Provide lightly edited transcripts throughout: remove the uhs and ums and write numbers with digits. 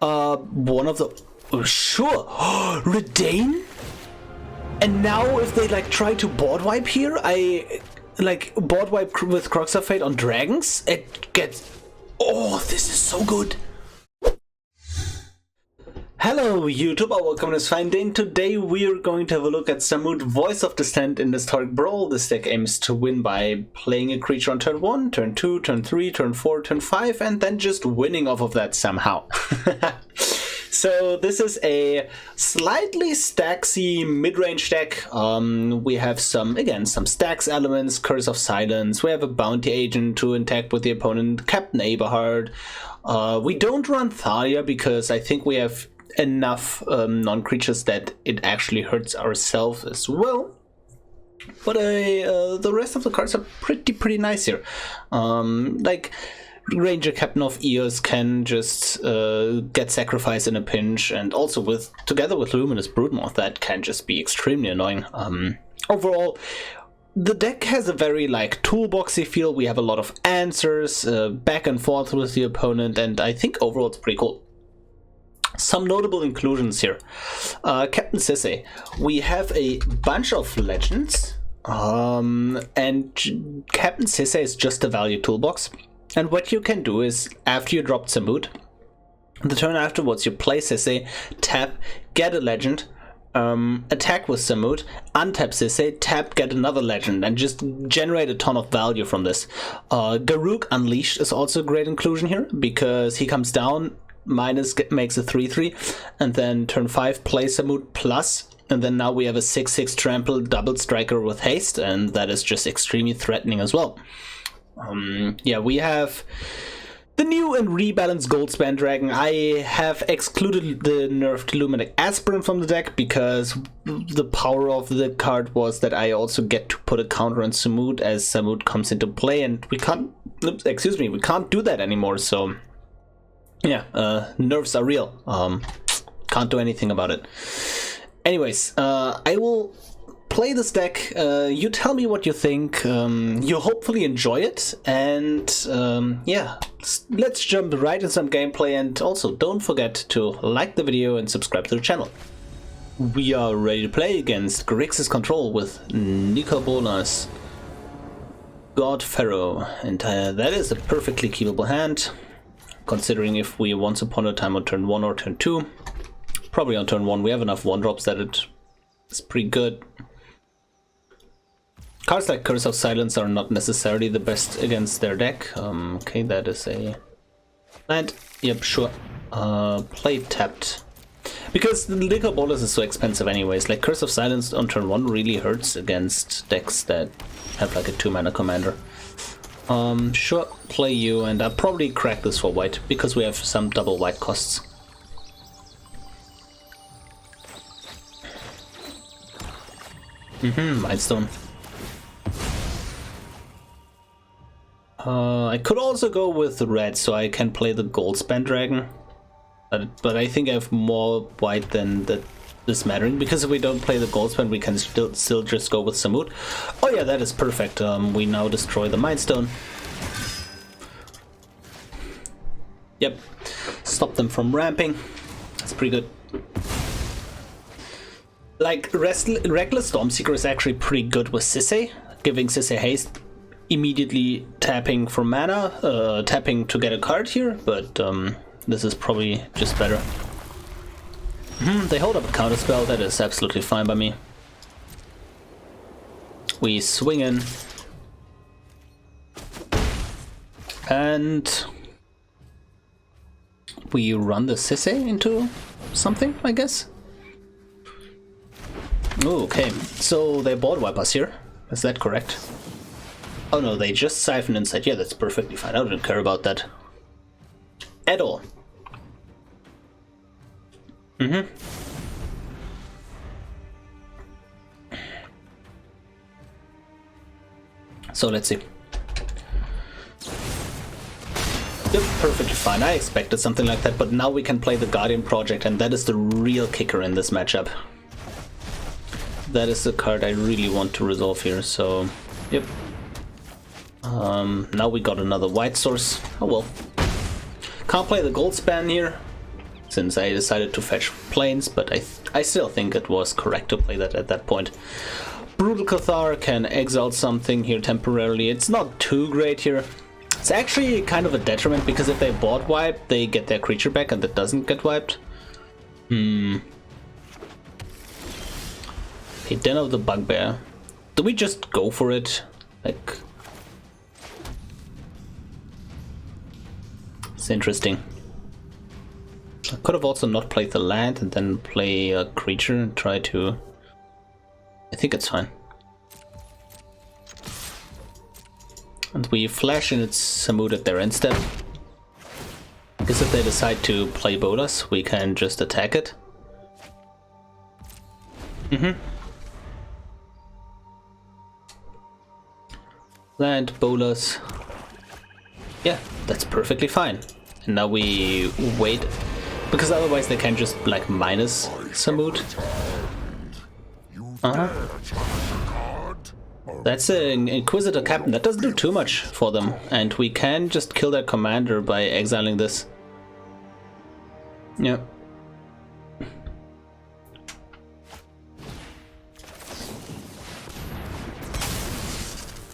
One of the... sure! Redain? And now if they like try to board wipe here, I like board wipe with Crux of Fate on dragons, it gets... oh, this is so good! Hello YouTube, welcome to MTGA, and today we're going to have a look at Samut, Voice of Dissent in historic Brawl. This deck aims to win by playing a creature on turn 1, turn 2, turn 3, turn 4, turn 5, and then just winning off of that somehow. So this is a slightly stacksy mid-range deck. We have some stacks elements, Curse of Silence, we have a bounty agent to interact with the opponent, Captain Eberhart. We don't run Thalia because I think we have enough non-creatures that it actually hurts ourselves as well. But the rest of the cards are pretty nice here. Like Ranger Captain of Eos can just get sacrificed in a pinch, and also together with Luminous Broodmoth that can just be extremely annoying. Overall, the deck has a very like toolboxy feel. We have a lot of answers back and forth with the opponent, and I think overall it's pretty cool. Some notable inclusions here. Captain Sisse. We have a bunch of legends, and Captain Sisse is just a value toolbox. And what you can do is, after you drop Samut, the turn afterwards you play Sisse, tap, get a legend, attack with Samut, untap Sisse, tap, get another legend, and just generate a ton of value from this. Garruk Unleashed is also a great inclusion here, because he comes down, makes a 3/3, and then turn 5 play Samut plus, and then now we have a 6/6 trample double striker with haste, and that is just extremely threatening as well. Yeah, we have the new and rebalanced Goldspan Dragon. I have excluded the nerfed Luminous Aspirant from the deck because the power of the card was that I also get to put a counter on Samut as Samut comes into play, and we can't do that anymore, so yeah, nerfs are real. Can't do anything about it. Anyways, I will play this deck. You tell me what you think. You hopefully enjoy it, and yeah, let's jump right into some gameplay. And also, don't forget to like the video and subscribe to the channel. We are ready to play against Grixis Control with Nico Bolas, God Pharaoh, and that is a perfectly keepable hand, considering if we once upon a time on turn 1 or turn 2. Probably on turn 1 we have enough 1-drops that it's pretty good. Cards like Curse of Silence are not necessarily the best against their deck. Okay, that is a land. Yep, sure. Play tapped. Because the Nico Bolas is so expensive anyways. Like Curse of Silence on turn 1 really hurts against decks that have like a 2-mana commander. Sure, play you, and I'll probably crack this for white because we have some double white costs. Milestone. I could also go with red so I can play the Goldspan Dragon, but I think I have more white than this mattering, because if we don't play the Goldspan we can still just go with Samut. Oh yeah, that is perfect. We now destroy the Mindstone. Yep, stop them from ramping. That's pretty good. Like, Reckless Stormseeker is actually pretty good with Sisse, giving Sisse haste, immediately tapping for mana, tapping to get a card here, but this is probably just better. They hold up a counterspell, that is absolutely fine by me. We swing in, and we run the Sisse into something, I guess. Oh, okay, so they board wipe us here, is that correct? Oh no, they just siphon inside. Yeah, that's perfectly fine. I don't care about that at all. So let's see. Yep, perfectly fine. I expected something like that, but now we can play the Guardian Project, and that is the real kicker in this matchup. That is the card I really want to resolve here, so yep. Now we got another white source. Oh well. Can't play the Goldspan here. since I decided to fetch planes, but I still think it was correct to play that at that point. Brutal Cathar can exile something here temporarily. It's not too great here. It's actually kind of a detriment, because if they board wipe, they get their creature back and that doesn't get wiped. Okay, Den of the Bugbear. Do we just go for it? Like... It's interesting. I could have also not played the land and then play a creature and try to... I think it's fine. And we flash in its Samut at their end step. Because if they decide to play Bolas, we can just attack it. Land, Bolas. Yeah, that's perfectly fine. And now we wait, because otherwise they can just like minus Samut. That's an Inquisitor Captain. That doesn't do too much for them. And we can just kill their commander by exiling this. Yeah.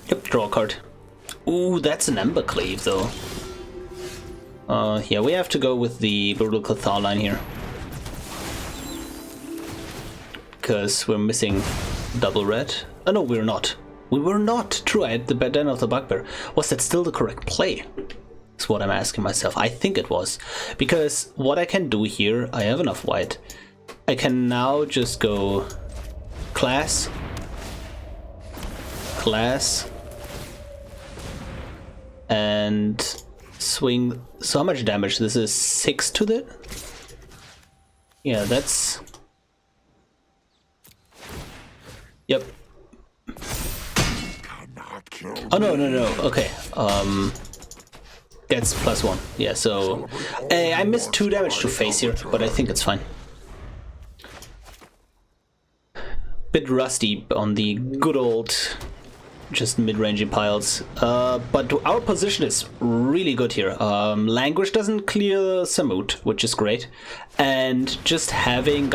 Yep, draw a card. Ooh, that's an Embercleave though. Yeah, we have to go with the Brutal Cathar line here. Because we're missing double red. Oh no, we're not. We were not. True, I had the Den of the Bugbear. Was that still the correct play? That's what I'm asking myself. I think it was. Because what I can do here, I have enough white. I can now just go class, and swing. So how much damage? This is 6 to the... Yeah, that's... Yep. Oh no, okay. That's +1. Yeah, so I missed 2 damage to face here, but I think it's fine. Bit rusty on the good old just mid-rangey piles, but our position is really good here. Languish doesn't clear Samut, which is great, and just having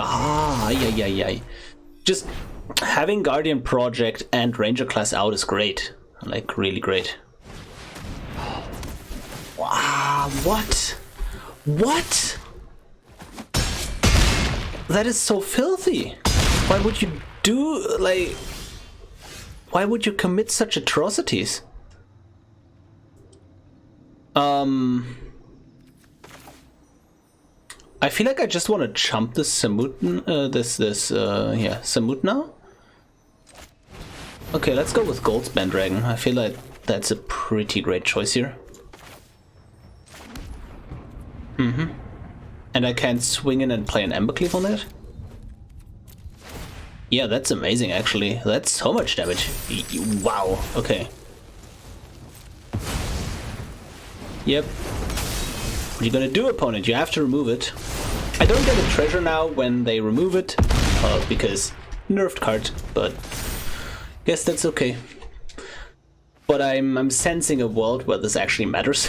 just having Guardian Project and Ranger class out is great, like really great. Wow, what? That is so filthy. Why would you do, like, why would you commit such atrocities? I feel like I just want to chump this Samut, Samut now. Okay, let's go with Goldspan Dragon. I feel like that's a pretty great choice here. And I can swing in and play an Embercleave on that. Yeah, that's amazing actually. That's so much damage. Wow, okay. Yep. What are you gonna do, opponent? You have to remove it. I don't get a treasure now when they remove it, because nerfed card, but guess that's okay. But I'm sensing a world where this actually matters.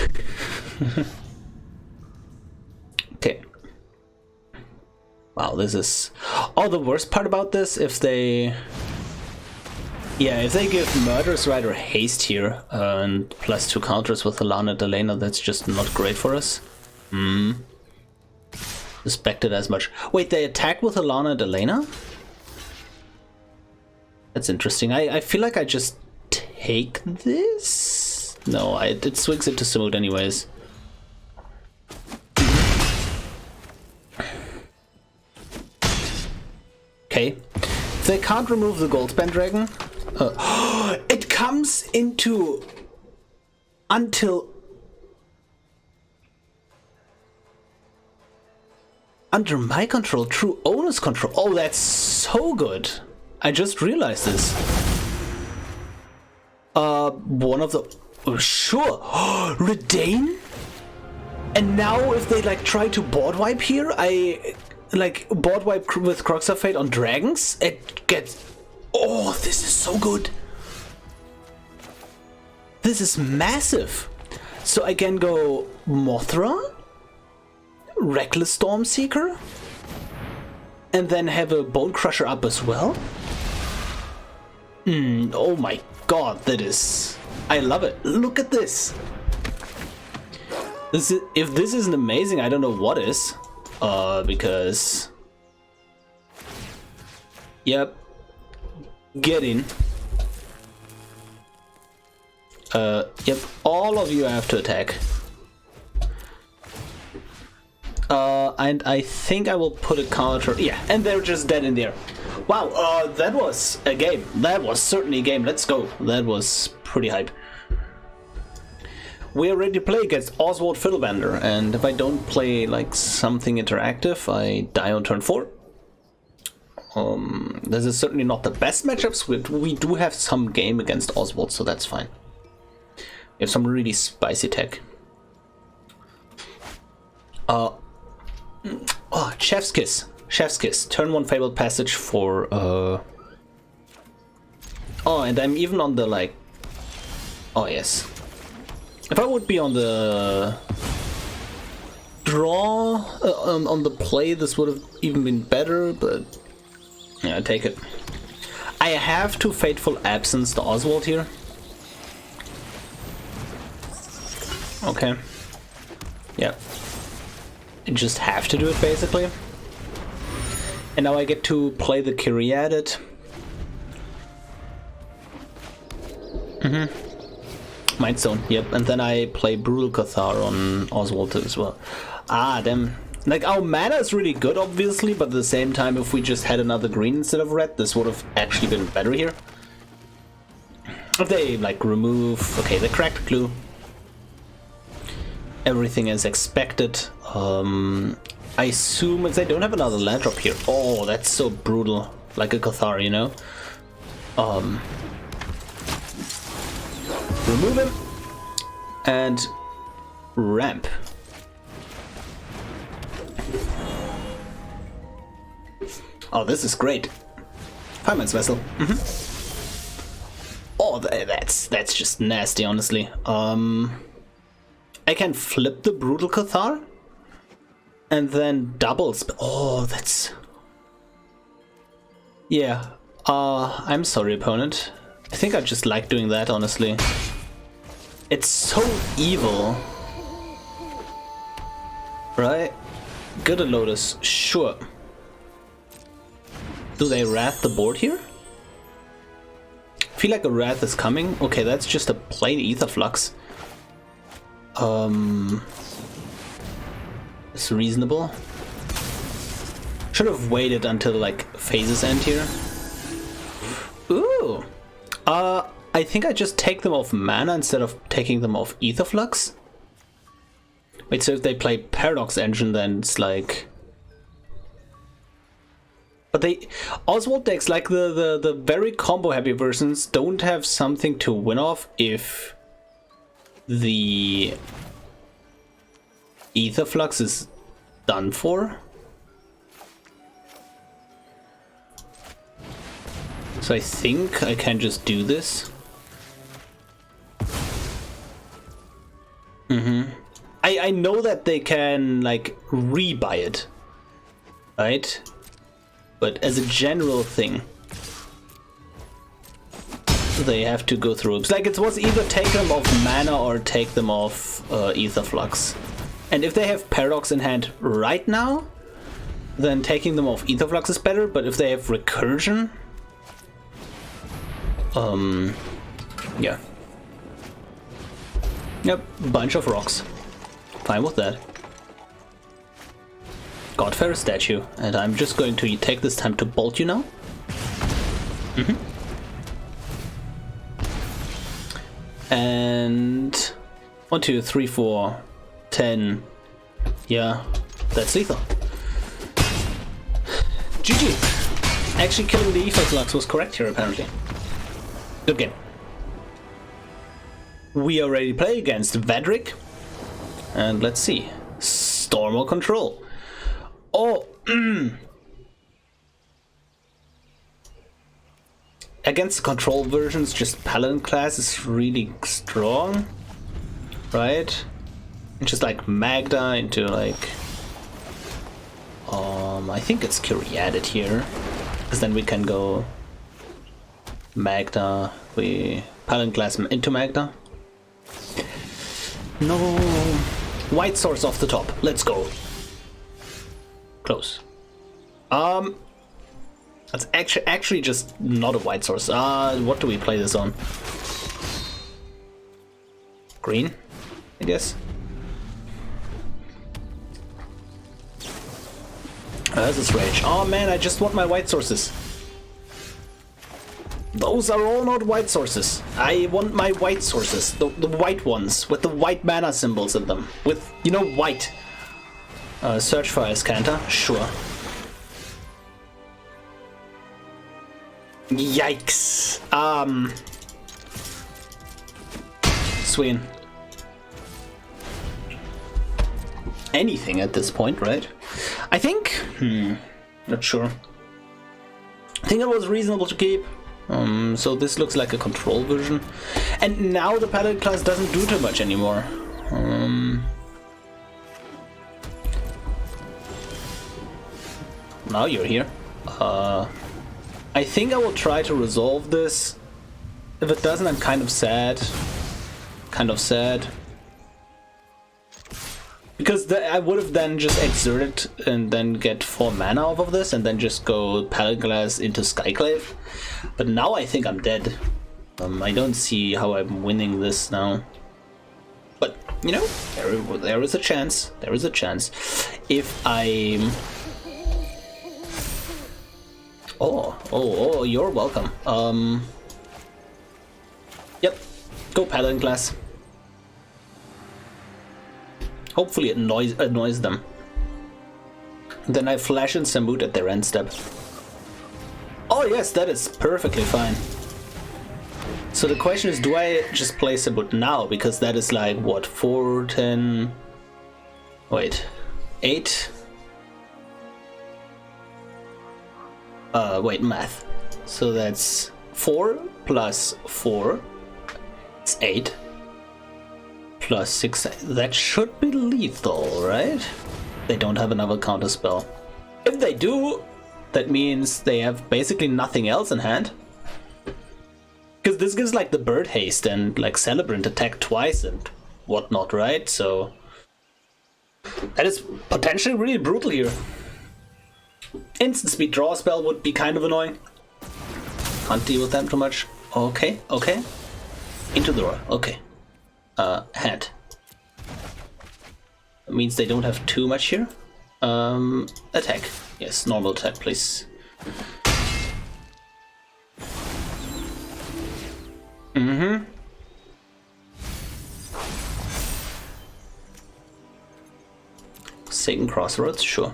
Okay. Wow, this is... Oh, the worst part about this, if they... Yeah, if they give Murderous Rider haste here, and +2 counters with Halana and Alena, that's just not great for us. Suspected as much. Wait, they attack with Halana and Alena? That's interesting. I feel like I just take this? No, it swings into Samut anyways. Okay. If they can't remove the Goldspan Dragon... it comes into... Until... Under my control, true owner's control. Oh, that's so good. I just realized this. One of the... Oh, sure. Redain? And now if they like try to board wipe here, like board wipe with Crux of Fate on dragons, it gets... Oh, this is so good. This is massive. So I can go Mothra, Reckless Stormseeker? And then have a Bone Crusher up as well? Oh my god, that is... I love it. Look at this. If this isn't amazing, I don't know what is. Because... Yep. Get in. Yep, all of you have to attack. And I think I will put a counter. Yeah, and they're just dead in there. Wow, that was a game. That was certainly a game. Let's go. That was pretty hype. We are ready to play against Oswald Fiddlebender, and if I don't play like something interactive, I die on turn 4. This is certainly not the best matchups. We do have some game against Oswald, so that's fine. We have some really spicy tech. Oh, Chef's Kiss. Chef's Kiss. Turn 1 Fabled Passage for... Oh, and I'm even on the, like... Oh, yes. If I would be on the... Draw... on the play, this would have even been better, but... Yeah, I take it. I have to Fateful Absence the Oswald here. Okay. Yeah. I just have to do it, basically. And now I get to play the Kyriadid. Mind Stone, yep. And then I play Brutal Cathar on Oswald as well. Ah, damn. Like, our mana is really good, obviously, but at the same time, if we just had another green instead of red, this would have actually been better here. If they, like, remove... Okay, they cracked the clue. Everything is expected. I assume if they don't have another land drop here. Oh, that's so brutal. Like a Cathar, you know? Remove him. And ramp. Oh, this is great. Fireman's Vessel. Oh, that's just nasty, honestly. I can flip the Brutal Cathar and then doubles. Oh, that's... Yeah. I'm sorry, opponent. I think I just like doing that, honestly. It's so evil. Right? Gilded Lotus, sure. Do they wrath the board here? I feel like a wrath is coming. Okay, that's just a plain Ether Flux. It's reasonable. Should have waited until like phases end here. Ooh. I think I just take them off mana instead of taking them off Ether Flux. Wait, so if they play Paradox Engine, then it's like... But they... Oswald decks, like the very combo-heavy versions, don't have something to win off if the Ether Flux is done for. So I think I can just do this. I know that they can like rebuy it, right? But as a general thing, they have to go through. It's like it was either take them off mana or take them off Ether Flux. And if they have Paradox in hand right now, then taking them off Ether Flux is better. But if they have Recursion, yeah. Yep, bunch of rocks. Fine with that. Godfair statue, and I'm just going to take this time to bolt you now. And 1, 2, 3, 4, 10. Yeah, that's lethal. GG. Actually, killing the Ether Flux was correct here, apparently. Good game. We are ready to play against Vedrick. And let's see. Stormal Control. Oh, Against the control versions, just Paladin class is really strong, right? Just like Magda into like I think it's Curiated here, because then we can go Magda. We Paladin Glass into Magda. No, White Source off the top. Let's go. Close. That's actually just not a White Source. What do we play this on? Green, I guess. There's this rage. Oh man, I just want my white sources. Those are all not white sources. I want my white sources. The white ones with the white mana symbols in them. With, you know, white. Search for Iskanta? Sure. Yikes. Swing. Anything at this point, right? I think... not sure. I think it was reasonable to keep. So this looks like a control version. And now the Paladin class doesn't do too much anymore. Now you're here. I think I will try to resolve this. If it doesn't, I'm kind of sad. Because I would have then just exerted and then get 4 mana off of this and then just go Paladin Glass into Skyclave. But now I think I'm dead. I don't see how I'm winning this now. But, you know, there is a chance. There is a chance. If I... Oh, you're welcome. Yep, go Paladin Glass. Hopefully it annoys them. Then I flash in Samut at their end step. Oh yes, that is perfectly fine. So the question is, do I just play Samut now? Because that is like, what, 4, 10... Wait, 8? Wait, math. So that's 4 plus 4. It's 8. Plus 6. That should be lethal, right? They don't have another counterspell. If they do, that means they have basically nothing else in hand. Because this gives like the bird haste and like Celebrant attack twice and whatnot, right? So that is potentially really brutal here. Instant speed draw spell would be kind of annoying. Can't deal with them too much. Okay. Into the draw. Okay. Hand. That means they don't have too much here. Attack. Yes, normal attack, please. Satan Crossroads, sure.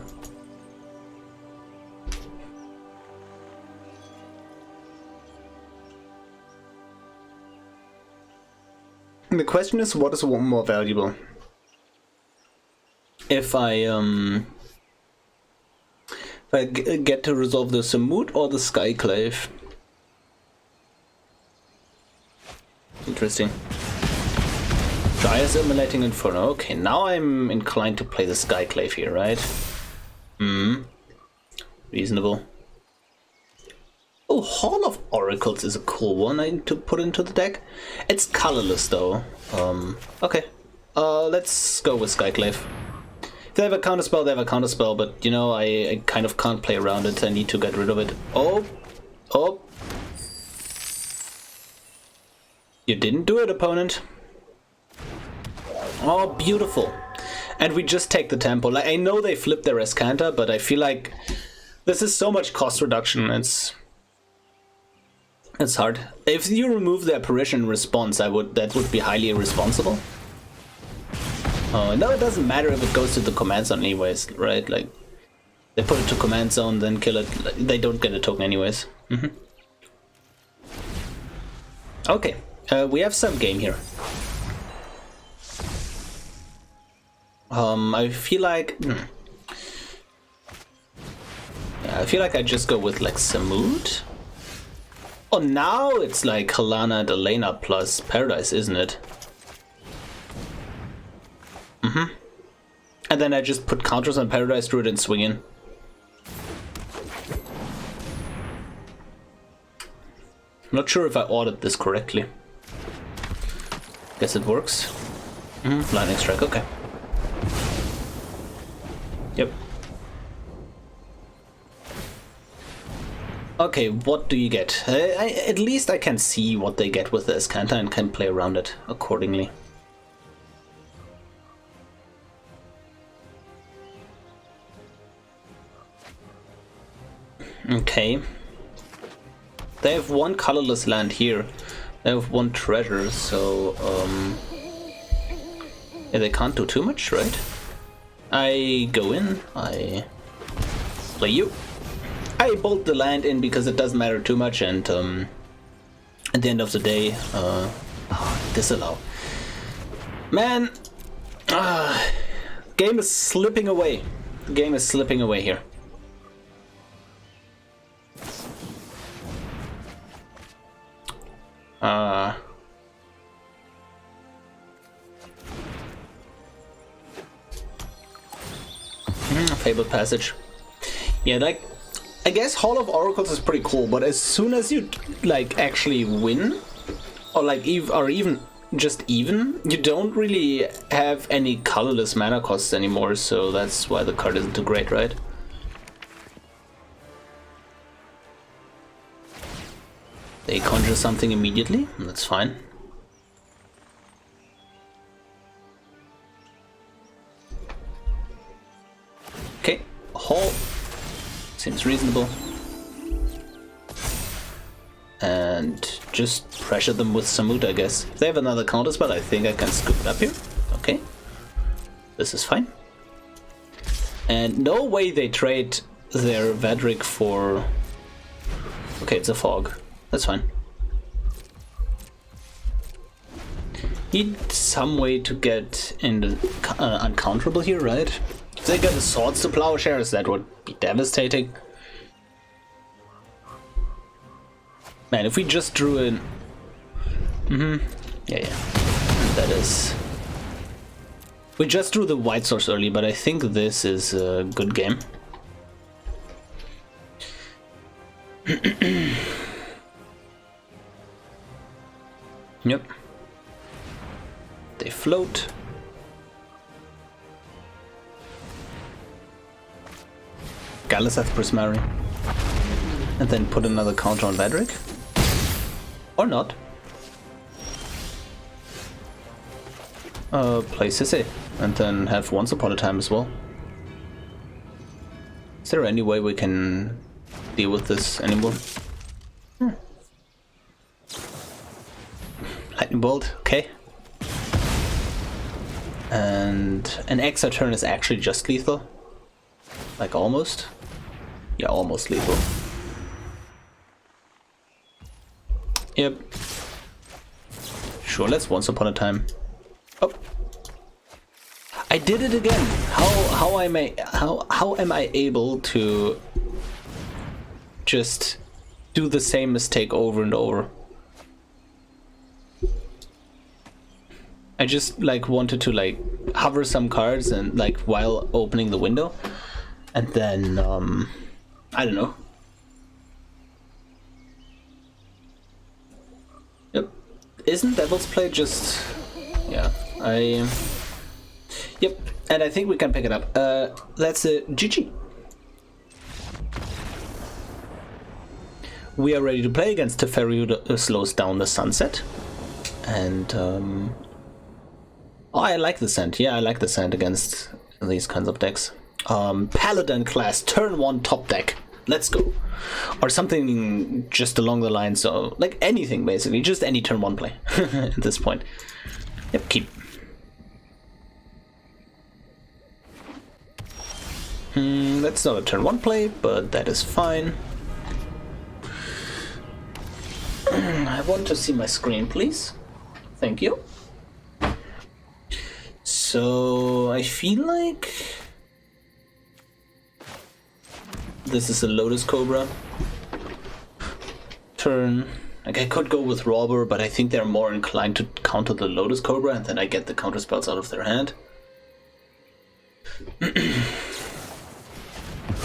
The question is, what is more valuable? If I get to resolve the Samut or the Skyclave. Interesting. Dryas Immolating Inferno. Okay, now I'm inclined to play the Skyclave here, right? Reasonable. Oh, Hall of Oracles is a cool one I need to put into the deck. It's colorless though. Okay. Let's go with Skyclave. If they have a counterspell, they have a counterspell, but you know, I kind of can't play around it. I need to get rid of it. Oh! You didn't do it, opponent. Oh, beautiful. And we just take the tempo. Like, I know they flipped their Iskanta, but I feel like this is so much cost reduction. It's hard. If you remove the apparition response, that would be highly irresponsible. No, it doesn't matter if it goes to the command zone anyways, right? Like, they put it to command zone, then kill it. They don't get a token anyways. Okay, we have some game here. I feel like... Yeah, I feel like I just go with like Samut. Oh, now it's like Halana and Alena plus Paradise, isn't it? And then I just put counters on Paradise Druid and swing in. Not sure if I ordered this correctly. Guess it works. Lightning strike, okay. Yep. Okay, what do you get? At least I can see what they get with this, can't I? And can play around it accordingly. Okay. They have one colorless land here. They have one treasure, so yeah, they can't do too much, right? I go in, I play you. I bolt the land in because it doesn't matter too much, and at the end of the day, disallow. Man, game is slipping away. The game is slipping away here. Fabled Passage. Yeah, like, I guess Hall of Oracles is pretty cool, but as soon as you, like, actually win, or, like, even just even, you don't really have any colorless mana costs anymore, so that's why the card isn't too great, right? They conjure something immediately, that's fine. Okay, Hall seems reasonable. And just pressure them with Samut, I guess. If they have another counterspell, I think I can scoop it up here. Okay, this is fine. And no way they trade their Vedrick for... Okay, it's a fog. That's fine. Need some way to get in the uncounterable here, right? If they get the swords to Plowshares, that would be devastating. Man, if we just drew in... Yeah. That is... We just drew the white source early, but I think this is a good game. Yep. They float. Galliseth Prismari. And then put another counter on Vedrick. Or not. Play Sissy. And then have Once Upon a Time as well. Is there any way we can deal with this anymore? Lightning Bolt, okay. And an extra turn is actually just lethal. Like almost. Yeah, almost lethal. Yep. Sure, let's Once Upon a Time. Oh. I did it again. How am I able to just do the same mistake over and over? I just like wanted to like hover some cards and like while opening the window, and then I don't know. Yep, isn't Devil's Play just yeah? Yep, and I think we can pick it up. That's a GG. We are ready to play against Teferi, who slows down the sunset, and oh, I like the Scent. Yeah, I like the Scent against these kinds of decks. Paladin class, turn 1 top deck. Let's go. Or something just along the lines of, like anything basically, just any turn 1 play at this point. Yep, keep. That's not a turn 1 play, but that is fine. I want to see my screen, please. Thank you. So I feel like this is a Lotus Cobra turn. Like I could go with Robber, but I think they're more inclined to counter the Lotus Cobra, and then I get the counter spells out of their hand.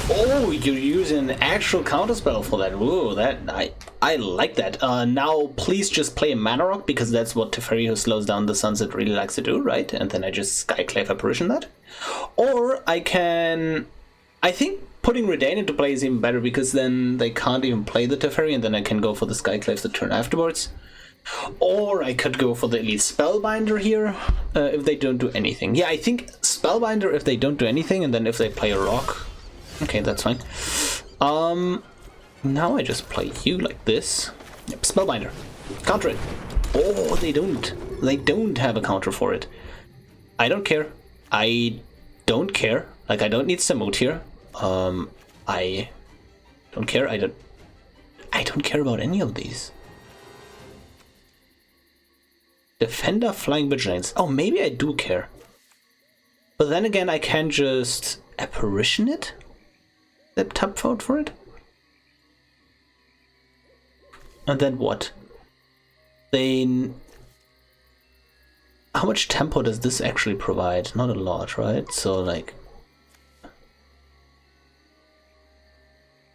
Oh, you're using an actual counter spell for that. Whoa, that I like that. Now, please just play a Mana Rock, because that's what Teferi, who slows down the Sunset, really likes to do, right? And then I just Skyclave Apparition that. Or I can... I think putting Redain into play is even better, because then they can't even play the Teferi, and then I can go for the Skyclave the turn afterwards. Or I could go for the Elite Spellbinder here, if they don't do anything. Yeah, I think Spellbinder if they don't do anything, and then if they play a rock. Okay, that's fine. Now I just play you like this. Yep, Spellbinder. Counter it. Oh, they don't. They don't have a counter for it. I don't care. I don't care. Like, I don't need Samut here. I don't care. I don't care about any of these. Defender, Flying Vigilance. Oh, maybe I do care. But then again, I can just Apparition it? Tap vote for it? And then what? Then... How much tempo does this actually provide? Not a lot, right? So, like...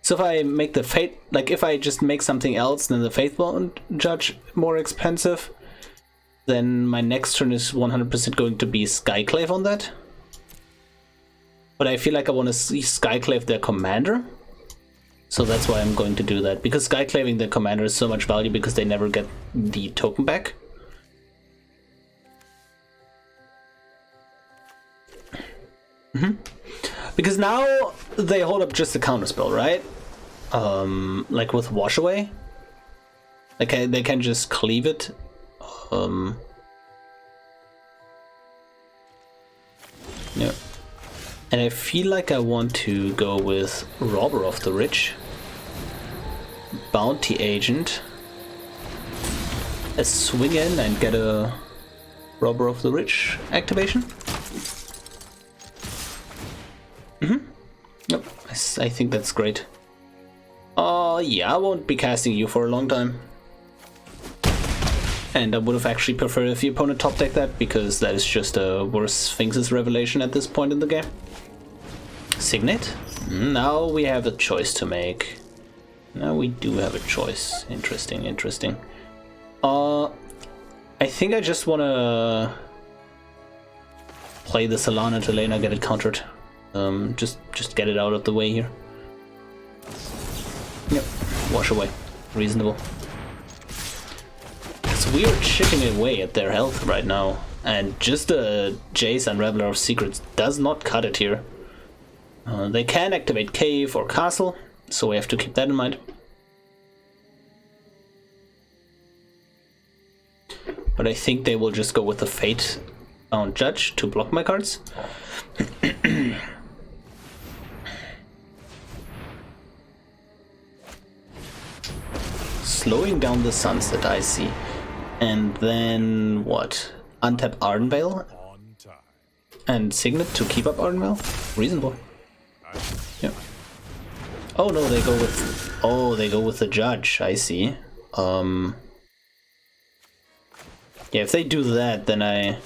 So if I make the Fate... Like, if I just make something else, then the Faithful Judge more expensive, then my next turn is 100% going to be Skyclave on that. But I feel like I want to see Skyclave their commander. So that's why I'm going to do that. Because Skyclaving their commander is so much value because they never get the token back. Because now they hold up just a counterspell, right? Like with Wash Away. Like they can just cleave it. Yeah. And I feel like I want to go with Robber of the Rich, Bounty Agent, a swing in and get a Robber of the Rich activation. Yep, I think that's great. Yeah, I won't be casting you for a long time. And I would have actually preferred if the opponent top deck that, because that is just a worse Sphinx's Revelation at this point in the game. Signet? Now we have a choice to make. Now we do have a choice. Interesting, interesting. I think I just want to play this Halana to Alena, get it countered. Just get it out of the way here. Yep, Wash Away. Reasonable. We are chipping away at their health right now, and just a Jace Unraveler of Secrets does not cut it here. They can activate Cave or Castle, so we have to keep that in mind. But I think they will just go with the Fate-bound Judge to block my cards. Slowing down the Sunset, I see. And then what? Untap Ardenvale and Signet to keep up Ardenvale? Reasonable. Yeah. Oh no, they go with... Oh, they go with the Judge, I see. Yeah, if they do that, then I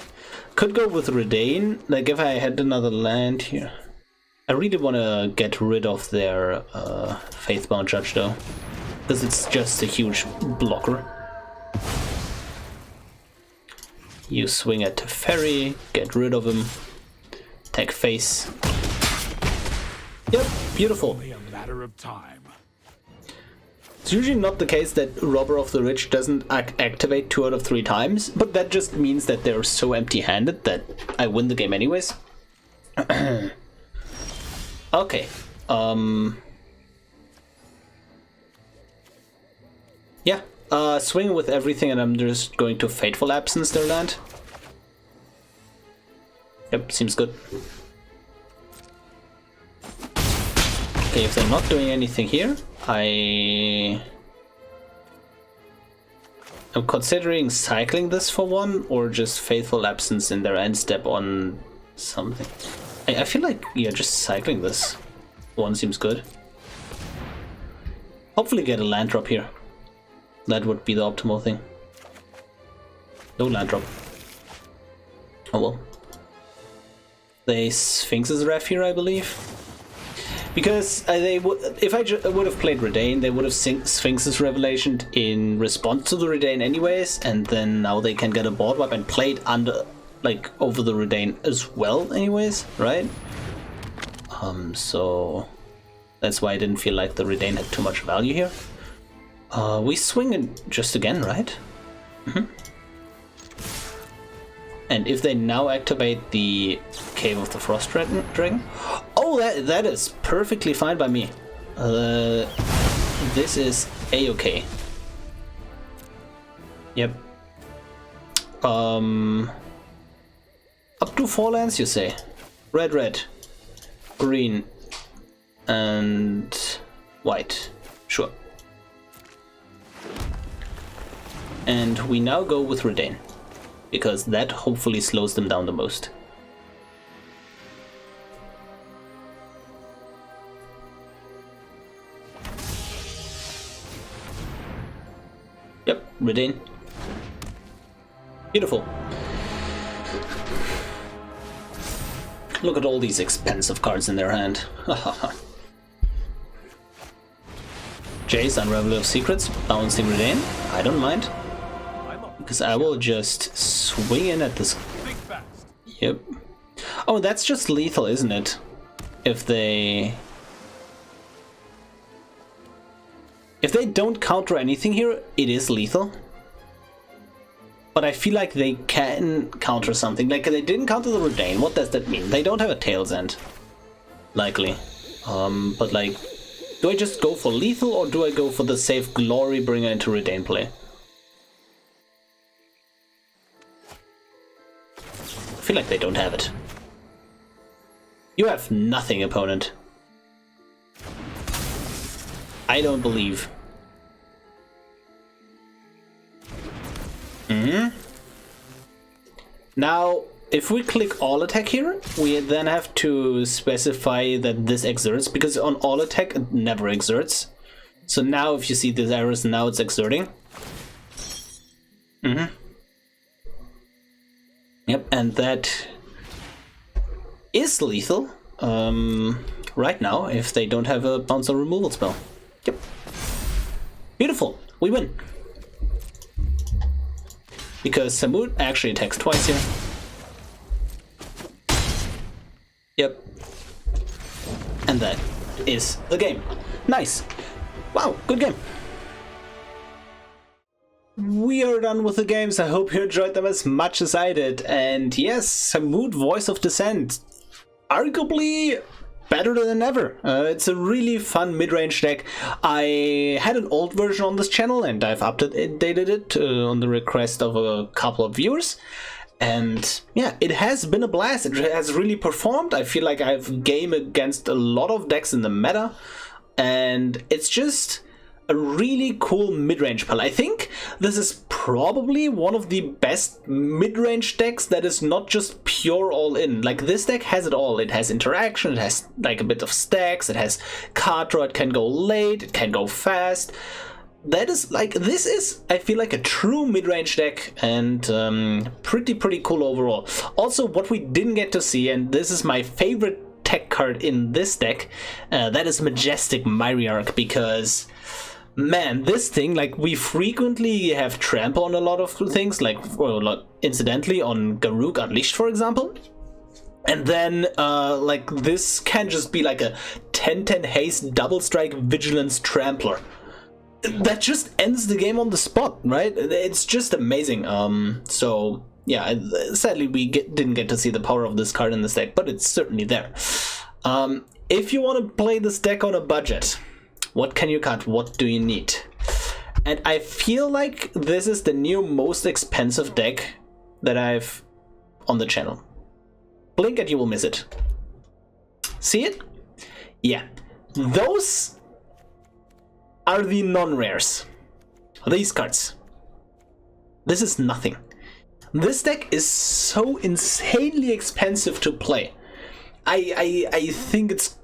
could go with Redain. Like, if I had another land here. I really want to get rid of their Faithbound Judge, though. Because it's just a huge blocker. You swing at Teferi, get rid of him, attack face. Yep, beautiful. Only a matter of time. It's usually not the case that Robber of the Rich doesn't activate 2 out of 3 times, but that just means that they're so empty-handed that I win the game anyways. Okay. Yeah. Swing with everything, and I'm just going to Fateful Absence their land. Yep, seems good. Okay, if they're not doing anything here, I'm considering cycling this for 1, or just Faithful Absence in their end step on something. I feel like, yeah, just cycling this 1 seems good. Hopefully get a land drop here. That would be the optimal thing. No land drop. Oh well. They Sphinx's ref here, I believe. Because they would, if I would have played Redain, they would have Sphinx's Revelation in response to the Redain anyways, and then now they can get a board wipe and play it under, like, over the Redain as well anyways, right? So that's why I didn't feel like the Redain had too much value here. We swing it just again, right? And if they now activate the Cave of the Frost Dragon... Oh, that is perfectly fine by me. This is a-okay. Yep. Up to 4 lands, you say? Red, red, green, and white. Sure. And we now go with Redain, because that hopefully slows them down the most. Yep, Redain. Beautiful. Look at all these expensive cards in their hand. Jace, Unraveler of Secrets, bouncing Redain. I don't mind. Because I will just swing in at this. Yep. Oh, that's just lethal, isn't it? If they don't counter anything here, it is lethal. But I feel like they can counter something. Like, they didn't counter the Redain. What does that mean? They don't have a Tail's End. Likely. But like, do I just go for lethal or do I go for the safe Glory Bringer into Redain play? I feel like they don't have it. You have nothing, opponent. I don't believe. Now, if we click all attack here, we then have to specify that this exerts, because on all attack it never exerts. So now if you see these arrows, now it's exerting. Yep, and that is lethal right now if they don't have a bounce or removal spell. Yep. Beautiful, we win. Because Samut actually attacks twice here. Yep. And that is the game. Nice. Wow, good game. We are done with the games. I hope you enjoyed them as much as I did. And yes, Samut Voice of Dissent. Arguably better than ever. It's a really fun mid-range deck. I had an old version on this channel and I've updated it on the request of a couple of viewers. And yeah, it has been a blast. It has really performed. I feel like I've game against a lot of decks in the meta. And it's just a really cool mid-range pal. I think this is probably one of the best mid-range decks that is not just pure all-in. Like, this deck has it all. It has interaction, it has like a bit of stacks, it has card draw, it can go late, it can go fast. That is like, this is, I feel like, a true mid-range deck, and pretty cool overall. Also, what we didn't get to see, and this is my favorite tech card in this deck, that is Majestic Myriarch, because man, this thing, like, we frequently have trample on a lot of things, like, well, incidentally on Garruk Unleashed, for example. And then, like, this can just be like a 10-10 haste, double strike, vigilance, trampler. That just ends the game on the spot, right? It's just amazing. So, yeah, sadly we didn't get to see the power of this card in this deck, but it's certainly there. If you want to play this deck on a budget, what can you cut? What do you need? And I feel like this is the new most expensive deck that I've on the channel. Blink and you will miss it. See it? Yeah. Those are the non-rares. These cards. This is nothing. This deck is so insanely expensive to play. I think it's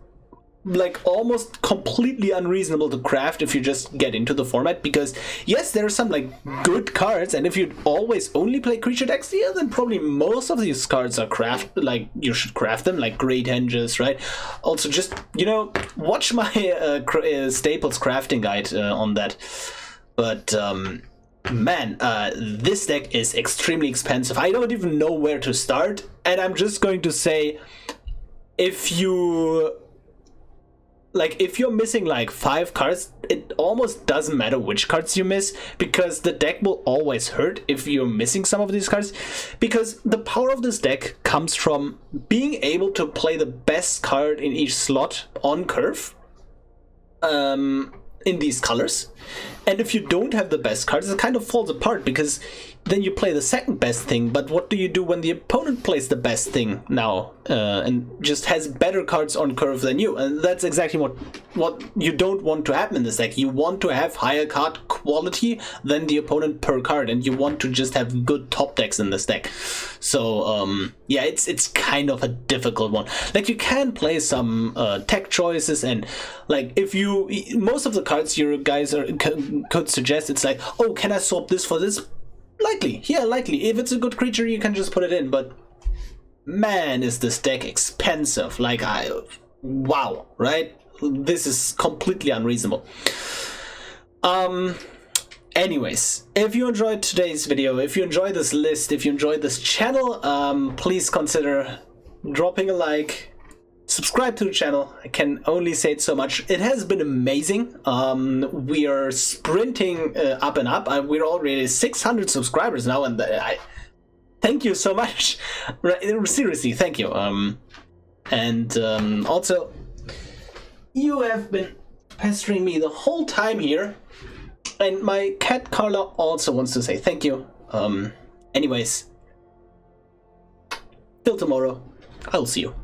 like almost completely unreasonable to craft if you just get into the format, because yes, there are some like good cards, and if you always only play creature decks, yeah, then probably most of these cards are like you should craft them, like Great Henges, right? Also, just, you know, watch my Staples crafting guide on that. But man, this deck is extremely expensive. I don't even know where to start, and I'm just going to say, if you're missing like 5 cards, it almost doesn't matter which cards you miss, because the deck will always hurt if you're missing some of these cards, because the power of this deck comes from being able to play the best card in each slot on curve, in these colors. And if you don't have the best cards, it kind of falls apart, because then you play the second best thing, but what do you do when the opponent plays the best thing now, and just has better cards on curve than you? And that's exactly what you don't want to happen in this deck. You want to have higher card quality than the opponent per card, and you want to just have good top decks in this deck. So yeah, it's kind of a difficult one. Like, you can play some tech choices, and like, if you, most of the cards you guys could suggest, it's like, oh, can I swap this for this? Likely, yeah, likely. If it's a good creature, you can just put it in, but man, is this deck expensive. Like, wow, right? This is completely unreasonable. Anyways, if you enjoyed today's video, if you enjoyed this list, if you enjoyed this channel, please consider dropping a like, subscribe to the channel. I can only say it so much. It has been amazing. We are sprinting up and up. We're already 600 subscribers now, and I thank you so much. Seriously, thank you. And also, you have been pestering me the whole time here, and my cat Carla also wants to say thank you. Anyways, till tomorrow, I'll see you.